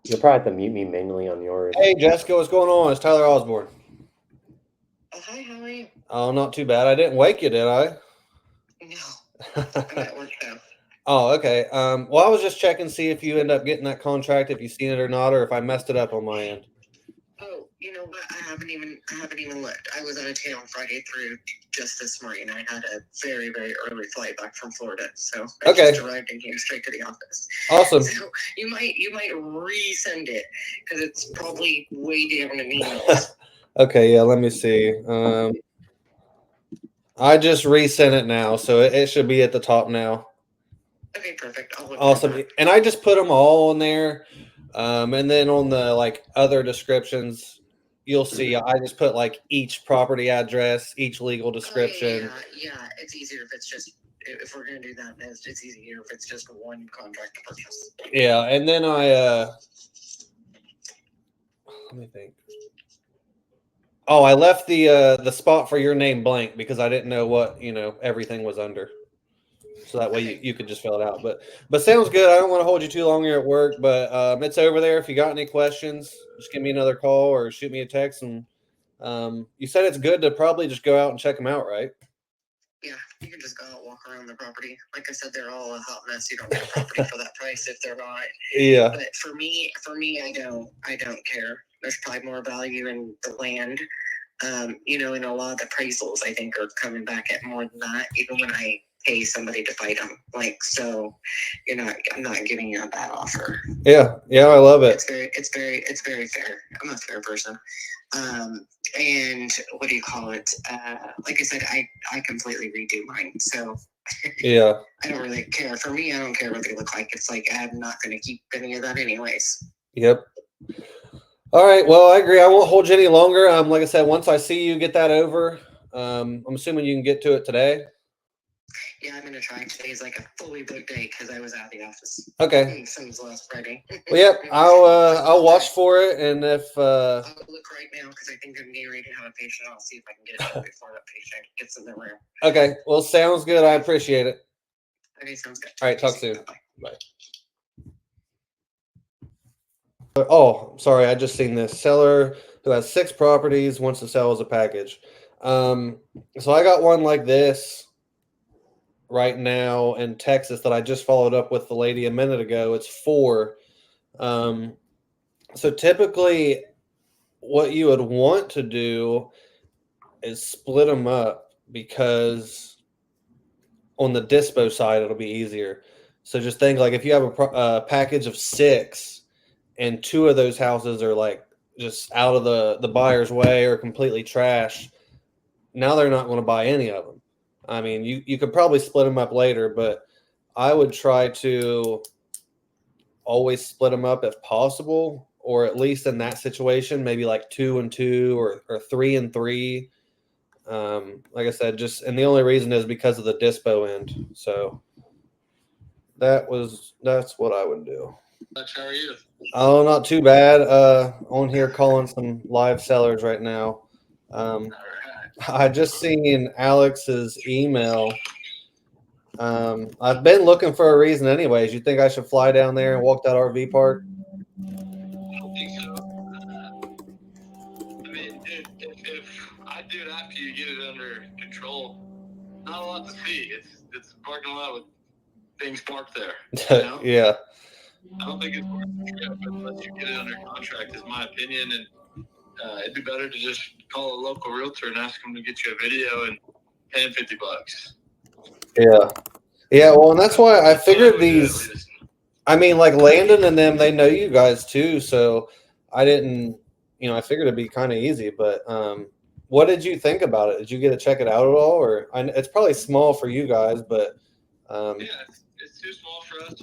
You'll probably have to mute me manually on yours. Hey, Jessica, what's going on? It's Tyler Osborne. Oh, hi, how are you? Oh, not too bad. I didn't wake you, did I? No, I'm at work now. Oh, okay. Well, I was just checking, see if you end up getting that contract, if you've seen it or not, or if I messed it up on my end. Oh, you know what? I haven't even looked. I was out of town Friday through just this morning. I had a very, very early flight back from Florida, so I just arrived and came straight to the office. Awesome. So you might resend it because it's probably way down in emails. Okay, yeah. Let me see. I just resent it now, so it should be at the top now. Okay, perfect. Awesome. And I just put them all in there. And then on the like other descriptions, you'll see I just put like each property address, each legal description. Yeah, it's easier if it's just if we're gonna do that. It's easier if it's just one contract to purchase. Yeah, and then let me think. Oh, I left the spot for your name blank because I didn't know what everything was under. So that way you could just fill it out. But sounds good. I don't want to hold you too long here at work, but it's over there. If you got any questions, just give me another call or shoot me a text. And you said it's good to probably just go out and check them out, right? Yeah, you can just go out, walk around the property. Like I said, they're all a hot mess. You don't get a property for that price if they're not. Yeah. But for me, I don't care. There's probably more value in the land. And a lot of the appraisals I think are coming back at more than that, even when I pay somebody to fight them. So I'm not giving you a bad offer. Yeah, I love it. It's very fair. I'm a fair person. And what do you call it? Like I said, I completely redo mine. So yeah, I don't really care. For me, I don't care what they look like. It's like I'm not going to keep any of that anyways. Yep. All right. Well, I agree. I won't hold you any longer. Like I said, once I see you get that over, I'm assuming you can get to it today. Yeah, I'm gonna try. Today's like a fully booked day because I was out of the office. Okay. Since last Friday. Well, yep. I'll watch for it, and if I'll look right now because I think I'm getting ready to have a patient. I'll see if I can get it done before that patient gets in the room. Okay. Well, sounds good. I appreciate it. Okay, sounds good. All right. Talk soon. Bye. Oh, sorry. I just seen this seller who has 6 properties wants to sell as a package. So I got one like this right now in Texas that I just followed up with the lady a minute ago. It's 4. So typically what you would want to do is split them up because on the DISPO side, it'll be easier. So just think like if you have a package of 6 and 2 of those houses are like just out of the buyer's way or completely trash, now they're not going to buy any of them. I mean, you could probably split them up later, but I would try to always split them up if possible, or at least in that situation, maybe like 2 and 2 or 3 and 3. Like I said, and the only reason is because of the DISPO end. So that's what I would do. How are you? Oh, not too bad. On here calling some live sellers right now. I just seen Alex's email. I've been looking for a reason anyways. You think I should fly down there and walk that RV park? I don't think so. I mean, if I do it after you get it under control, not a lot to see. It's a parking lot with things parked there. You know? Yeah. I don't think it's worth the trip unless you get it under contract, is my opinion. And it'd be better to just call a local realtor and ask them to get you a video and pay him $50. Yeah. Yeah, well, and that's why I figured these. I mean, like Landon and them, they know you guys too, so I didn't. I figured it'd be kind of easy. But what did you think about it? Did you get to check it out at all, or it's probably small for you guys, but yeah, it's too small for us.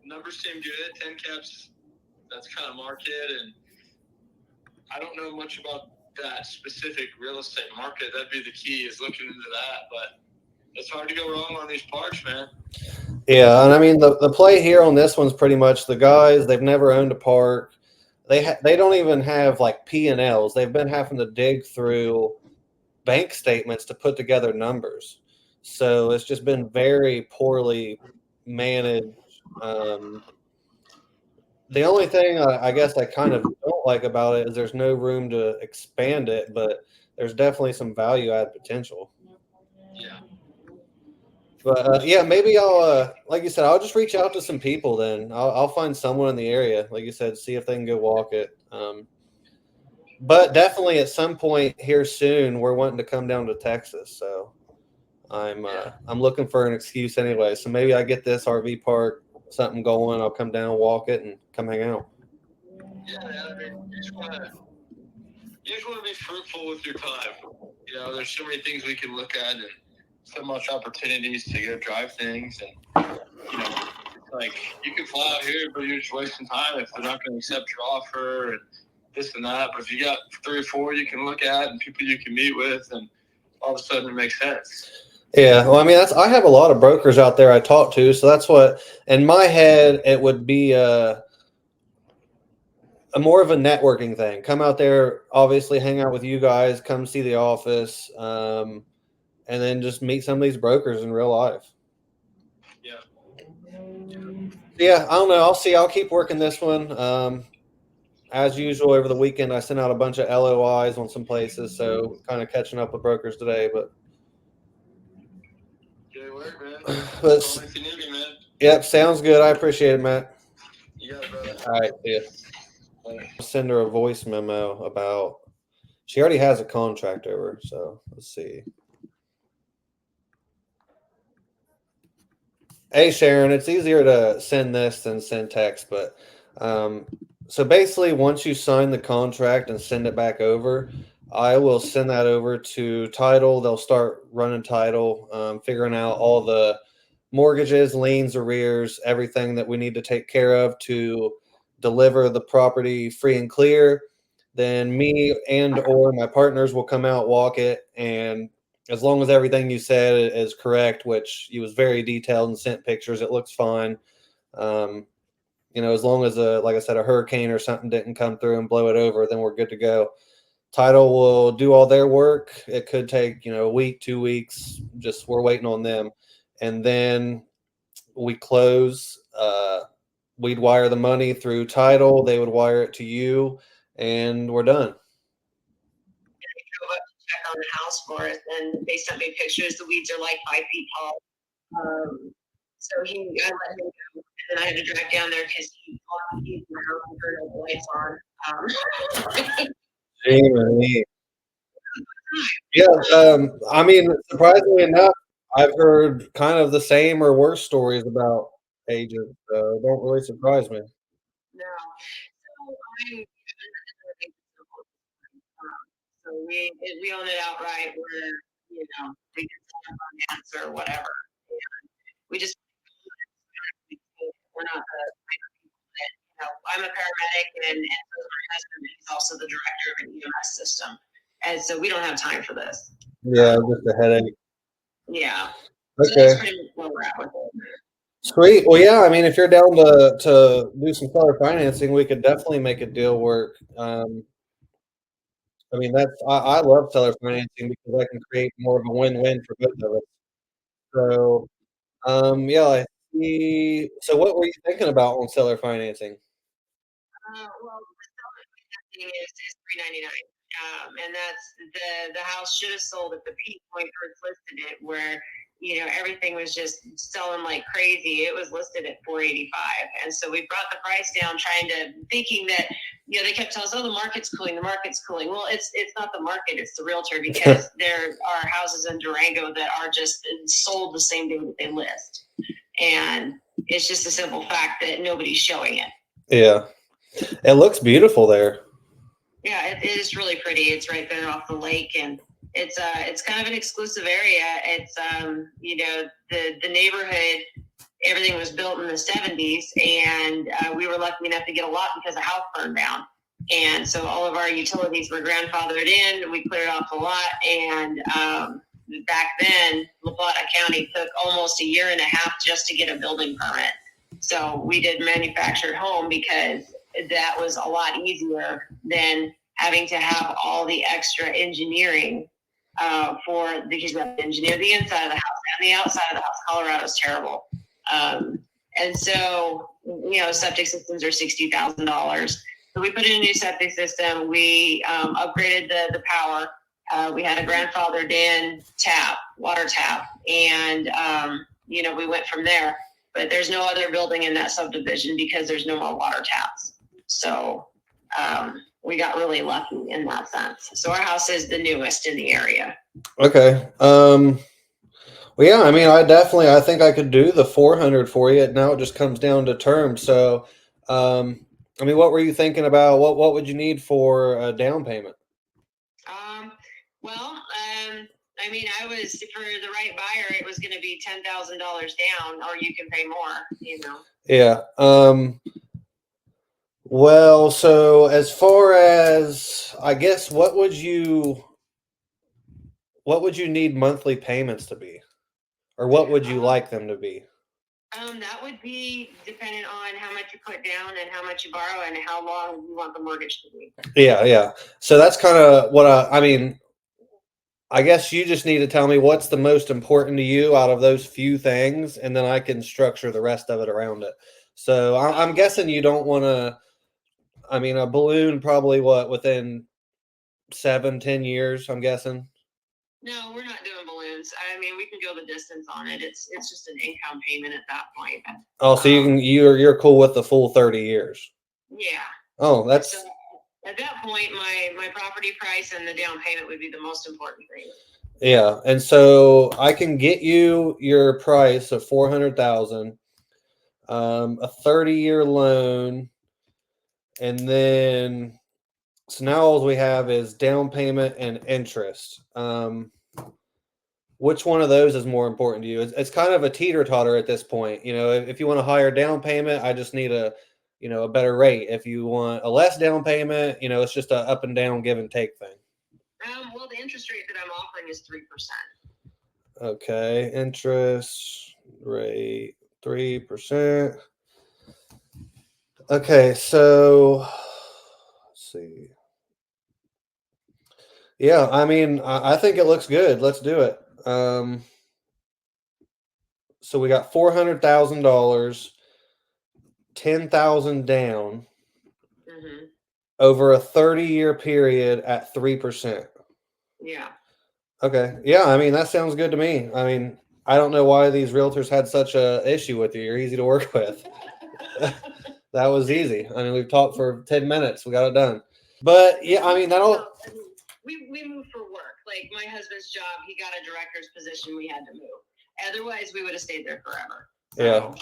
Numbers seem good. 10 caps, that's kind of market, and I don't know much about that specific real estate market. That'd be the key, is looking into that, but it's hard to go wrong on these parks, man. Yeah, and I mean the play here on this one's pretty much the guys. They've never owned a park. They don't even have like P&Ls. They've been having to dig through bank statements to put together numbers. So it's just been very poorly managed. The only thing I guess I kind of don't like about it is there's no room to expand it, but there's definitely some value add potential. Yeah. But yeah, maybe I'll like you said, I'll just reach out to some people. Then I'll find someone in the area, like you said, see if they can go walk it. But definitely at some point here soon, we're wanting to come down to Texas, so I'm looking for an excuse anyway. So maybe I get this RV park something going. I'll come down, walk it, and come hang out. Yeah, I mean, you just want to be fruitful with your time. You know, there's so many things we can look at and so much opportunities to go drive things. And, you know, like you can fly out here, but you're just wasting time if they're not going to accept your offer and this and that. But if you got 3 or 4 you can look at and people you can meet with, and all of a sudden it makes sense. Yeah, well, I mean, I have a lot of brokers out there I talk to, so that's what in my head it would be a more of a networking thing. Come out there, obviously, hang out with you guys, come see the office, and then just meet some of these brokers in real life. Yeah. Yeah, I don't know. I'll see. I'll keep working this one. As usual, over the weekend, I sent out a bunch of LOIs on some places, so kind of catching up with brokers today. But Good work, man. But Call me if you need me, man. Yep, sounds good. I appreciate it, Matt. You got it, brother. All right, see ya. Later. I'll send her a voice memo about. She already has a contract over, so let's see. Hey, Sharon, it's easier to send this than send text, but so basically, once you sign the contract and send it back over, I will send that over to title. They'll start running title, figuring out all the mortgages, liens, arrears, everything that we need to take care of to deliver the property free and clear. Then me and or my partners will come out, walk it, and as long as everything you said is correct, which you was very detailed and sent pictures, it looks fine. As long as like I said, a hurricane or something didn't come through and blow it over, then we're good to go. Title will do all their work. It could take, a week, 2 weeks. Just we're waiting on them. And then we close. We'd wire the money through title. They would wire it to you, and we're done. Drove up to check on the house for us, and they sent me pictures. The weeds are like 5 feet tall. So I let him go, and then I had to drive down there because he locked the keys in the house and turned all the lights on. Yeah, I mean, surprisingly enough, I've heard kind of the same or worse stories about agents. So don't really surprise me. No. So we own it outright. They can sell finance or whatever. And we just we're not the type of people that I'm a paramedic and so is my husband. He's also the director of an EMS system, and so we don't have time for this. Yeah, just a headache. Yeah. Okay. So that's pretty much where we're at with it. Sweet. Well, yeah. I mean, if you're down to do some seller financing, we could definitely make a deal work. I mean, I love seller financing because I can create more of a win-win for both of us. So, yeah. I see. So, what were you thinking about on seller financing? Well, the seller financing is $399, and that's the house should have sold at the peak point first listed it, where everything was just selling like crazy. It was listed at $485, and so we brought the price down, thinking that they kept telling us, "Oh, the market's cooling, the market's cooling." Well, it's not the market; it's the realtor, because there are houses in Durango that are just sold the same day that they list, and it's just a simple fact that nobody's showing it. Yeah. It looks beautiful there. Yeah, it is really pretty. It's right there off the lake, and it's kind of an exclusive area. It's the neighborhood. Everything was built in the 70s, and we were lucky enough to get a lot because the house burned down, and so all of our utilities were grandfathered in. We cleared off the lot, and back then, LaPlata County took almost a year and a half just to get a building permit. So we did manufactured home because that was a lot easier than having to have all the extra engineering because you have to engineer the inside of the house and the outside of the house. Colorado's terrible. And so, you know, septic systems are $60,000. So we put in a new septic system. We upgraded the power. We had a grandfathered in water tap, and you know, we went from there. But there's no other building in that subdivision because there's no more water taps. So we got really lucky in that sense. So our house is the newest in the area. Okay. Well, yeah, I mean, I think I could do the 400 for you. Now it just comes down to terms. So, I mean, what were you thinking about? What would you need for a down payment? Well, I mean, I was, for the right buyer, it was going to be $10,000 down, or you can pay more, you know. Yeah. Well, so as far as, I guess, what would you need monthly payments to be? Or what would you like them to be? That would be dependent on how much you put down and how much you borrow and how long you want the mortgage to be. Yeah. So that's kind of what I mean, I guess you just need to tell me what's the most important to you out of those few things, and then I can structure the rest of it around it. So I'm guessing you don't want to, I mean, a balloon probably within 7-10 years, I'm guessing. No, we're not doing balloons. I mean, we can go the distance on it. It's just an income payment at that point. Oh, so you're cool with the full 30 years. Yeah. Oh, that's so at that point, my property price and the down payment would be the most important thing. Yeah, and so I can get you your price of 400,000, a 30-year loan, and then so now all we have is down payment and interest. Which one of those is more important to you? It's kind of a teeter-totter at this point. You know, if you want a higher down payment, I just need a better rate. If you want a less down payment, you know, it's just a up and down, give and take thing. Well, the interest rate that I'm offering is 3%. Okay, interest rate 3%. Okay, so let's see. Yeah, I mean, I think it looks good. Let's do it. So we got $400,000, 10,000 down over a 30-year period at 3%. Yeah. Okay. Yeah, I mean, that sounds good to me. I mean, I don't know why these realtors had such a issue with you. You're easy to work with. That was easy. I mean, we've talked for 10 minutes. We got it done. But yeah, I mean, we moved for work. Like my husband's job, he got a director's position. We had to move. Otherwise, we would have stayed there forever. Yeah.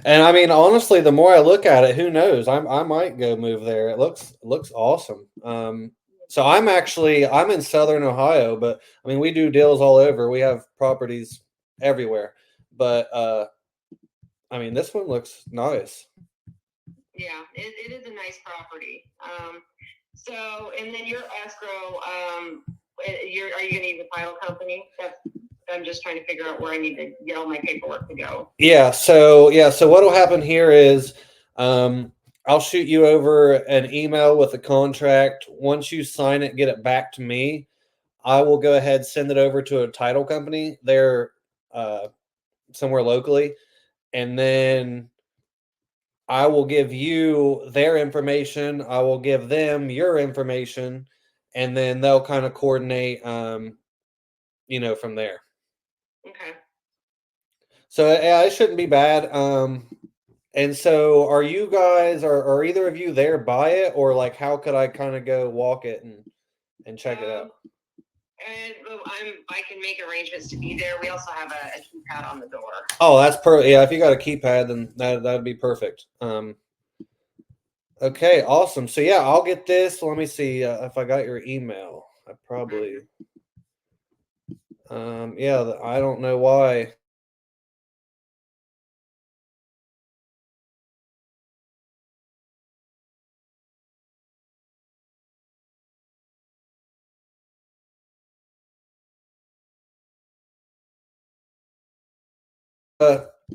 And I mean, honestly, the more I look at it, who knows? I might go move there. It looks awesome. So I'm in Southern Ohio, but I mean, we do deals all over. We have properties everywhere. But I mean, this one looks nice. Yeah, it is a nice property. So, and then your escrow, are you going to use a title company? I'm just trying to figure out where I need to get all my paperwork to go. Yeah. So what will happen here is, I'll shoot you over an email with a contract. Once you sign it, get it back to me. I will go ahead, send it over to a title company. They're somewhere locally, and then I will give you their information. I will give them your information, and then they'll kind of coordinate, from there. Okay. So yeah, it shouldn't be bad. And so are you guys, are either of you there by it, or like how could I kind of go walk it and check it out? And I can make arrangements to be there. We also have a keypad on the door. Oh, that's perfect. Yeah, if you got a keypad, then that'd be perfect. Okay, awesome. So yeah, I'll get this. Let me see if I got your email. I probably. Yeah, I don't know why.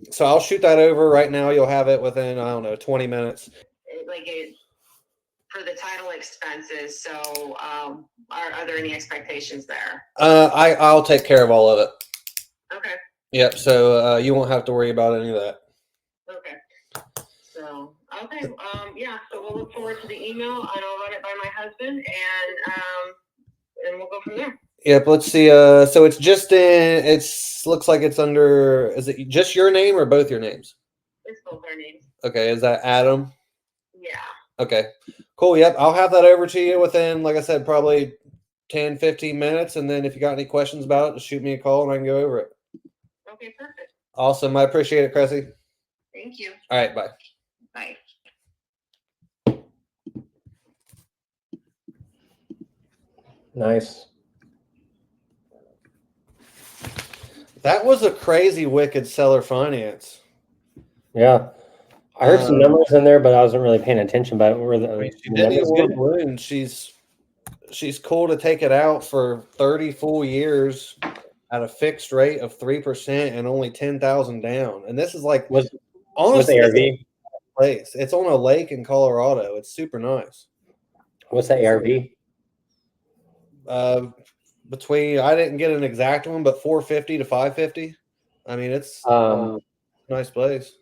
So I'll shoot that over right now. You'll have it within, I don't know, 20 minutes. For the title expenses. So, are there any expectations there? I'll take care of all of it. Okay. Yep. So you won't have to worry about any of that. Okay. Okay. Yeah. So we'll look forward to the email, and I'll run it by my husband, and we'll go from there. Yep. Let's see. So it's just in. Looks like it's under. Is it just your name or both your names? It's both our names. Okay. Is that Adam? Yeah. Okay. Cool. Yep. I'll have that over to you within, like I said, probably 10, 15 minutes. And then if you got any questions about it, just shoot me a call and I can go over it. Okay. Perfect. Awesome. I appreciate it, Cressy. Thank you. All right. Bye. Bye. Nice. That was a crazy wicked seller finance. Yeah. I heard some numbers in there, but I wasn't really paying attention. But where the She didn't numbers want good? a balloon. She's cool to take it out for 30 full years at a fixed rate of 3% and only 10,000 down. And this is like Was honestly ARV? place. It's on a lake in Colorado. It's super nice. What's the ARV? Between I didn't get an exact one, but 450 to 550. I mean, it's a nice place.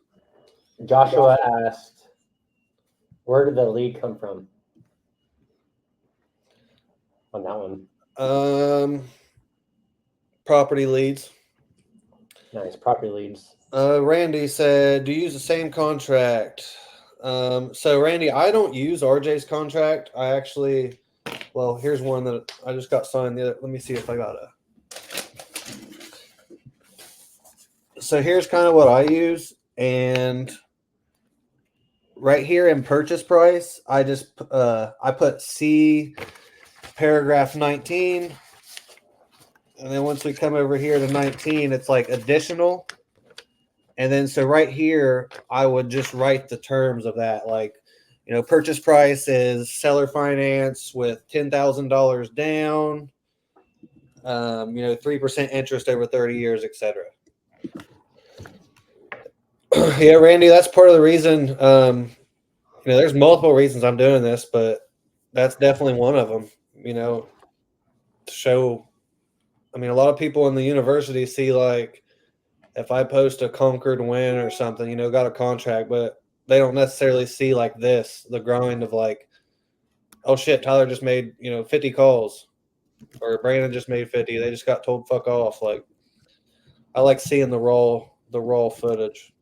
Joshua asked, where did the lead come from on that one? Property leads. Nice. Property leads. Randy said, do you use the same contract? So Randy, I don't use RJ's contract. I actually, well, here's one that I just got signed. Let me see if I got a. So here's kind of what I use, and right here in purchase price, I just I put C paragraph 19, and then once we come over here to 19, it's like additional. And then so right here, I would just write the terms of that, like, you know, purchase price is seller finance with $10,000 down, you know, 3% interest over 30 years, etc. Yeah, Randy, that's part of the reason. You know, there's multiple reasons I'm doing this, but that's definitely one of them. You know, to show. I mean, a lot of people in the university see, like, if I post a conquered win or something, you know, got a contract, but they don't necessarily see like this, the grind of like, oh shit, Tyler just made, you know, 50 calls, or Brandon just made 50. They just got told fuck off. Like, I like seeing the raw footage.